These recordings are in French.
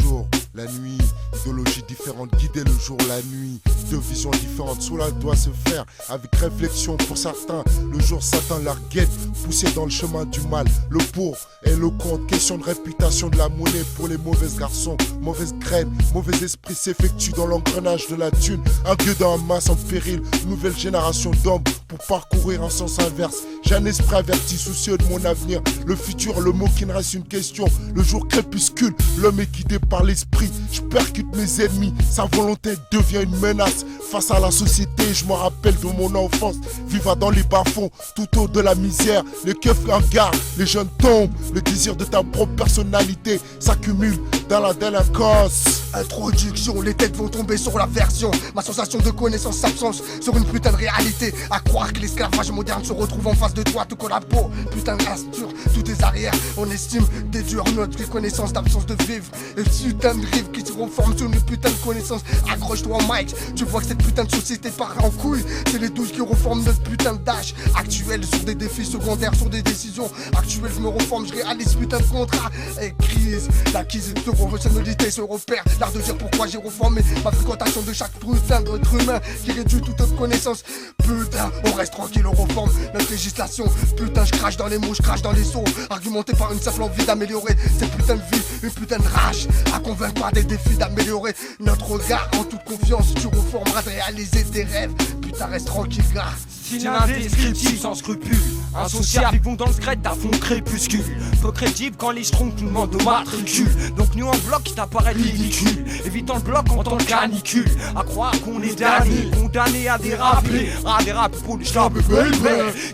jour, la nuit. Idéologie différente, guider le jour, la nuit. Deux visions différentes, cela doit se faire avec réflexion. Pour certains, le jour Satan leur guette, poussé dans le chemin du mal. Le pour et le contre, question de réputation, de la monnaie pour les mauvais garçons. Mauvaise graine, mauvais esprit s'effectue dans l'engrenage de la thune. Un gueux dans un masse en péril, nouvelle génération d'hommes pour parcourir en sens inverse. J'ai un esprit averti, soucieux de mon avenir. Le futur, le mot qui ne reste une question. Le jour crépuscule, l'homme est guidé par l'esprit. Je percute mes ennemis, sa volonté devient une menace. Face à la société, je me rappelle de mon enfance. Vivant dans les bas-fonds, tout haut de la misère. Les keufs en garde, les jeunes tombent. Le désir de ta propre personnalité s'accumule dans la délinquance. Introduction, les têtes vont tomber sur la version. Ma sensation de connaissance s'absence sur une putain de réalité. À croire que l'esclavage moderne se retrouve en face de toi tout comme la peau. Putain d'insture, tout tes arrières. On estime déduire notre connaissance d'absence de vivre. Et putain de rive qui se reforme sur une putain de connaissance. Accroche-toi au mic, tu vois que cette putain de société part en couille. C'est les douches qui reforment notre putain d'âge actuel sur des défis secondaires, sur des décisions actuelles. Je me reforme, je réalise putain de contrat. Et crise, l'acquise de professionnalité se repère. L'art de dire pourquoi j'ai reformé ma fréquentation de chaque putain d'être humain qui réduit toute autre connaissance. Putain, on reste tranquille, on reforme notre législation. Putain, je crache dans les mots, je crache dans les seaux. Argumenté par une simple envie d'améliorer cette putain de vie, une putain de rage à convaincre par des défis d'améliorer notre regard en toute confiance. Tu reformeras de réaliser tes rêves. Putain, reste tranquille, gars. Style indescriptible sans scrupule, insociable, vivons dans le secret à fond crépuscule. Peu crédible quand les strons nous demandent de matricule. Donc nous en bloc qui t'apparaît ridicule, évitant le bloc en temps de canicule. À croire qu'on est damné, condamné à déraper. À déraper pour les schlabs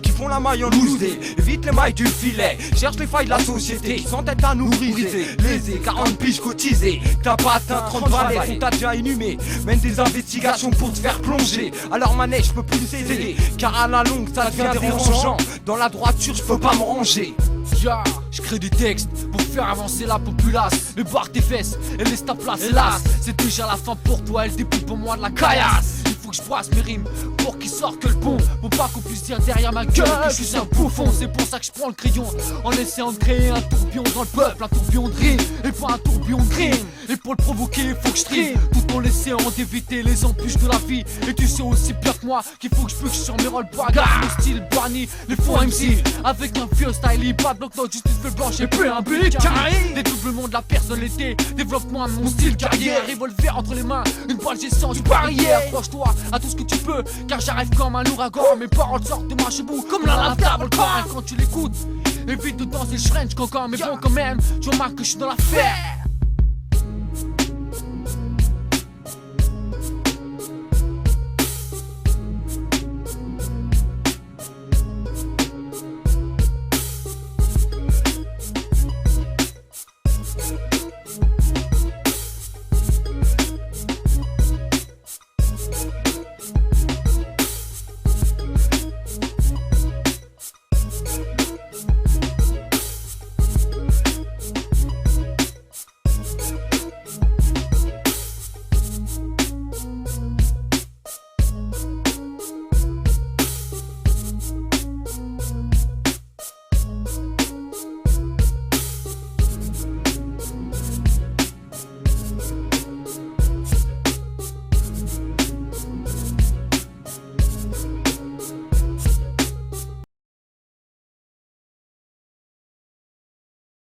qui font la maille en loose. Évite les mailles du filet, cherche les failles de la société sans tête à nous briser. Lésé, 40 piges cotisées, t'as pas atteint 30 balais, on t'a déjà inhumé. Mène des investigations pour te faire plonger. Alors manège, je peux plus t'aider, car à la longue ça devient dérangeant. Dans la droiture je peux pas me ranger. Ya, je crée des textes pour faire avancer la populace. Mais barre tes fesses et laisse ta place. Hélas, c'est déjà la fin pour toi, elle dépouille pour moi de la caillasse. Il faut que je brasse mes rimes pour qu'ils sortent que le pont. Pour pas qu'on puisse dire derrière ma gueule que je suis un bouffon. C'est pour ça que je prends le crayon en essayant de créer un tourbillon dans le peuple. Un tourbillon de rime et pas un tourbillon de rime. Et pour le provoquer, il faut que je trie tout en essayant d'éviter les embûches de la vie. Et tu sais aussi bien que moi qu'il faut que je bouge sur mes rôles bagarres. Mon style barni, les faux MC avec un vieux style, pas de bloc-notes, justice fait blanche et plus un but carré. Dédoublement de la personnalité, développement de mon style carrière. Revolver entre les mains, une balle j'ai sans barrière. Approche-toi à tout ce que tu peux, car j'arrive comme un ouragan. Mes paroles sortent de ma chebou comme la lave volcan. Quand tu l'écoutes, évite de danser le French cancan. Mais bon quand même, tu remarques que je suis dans l'affaire.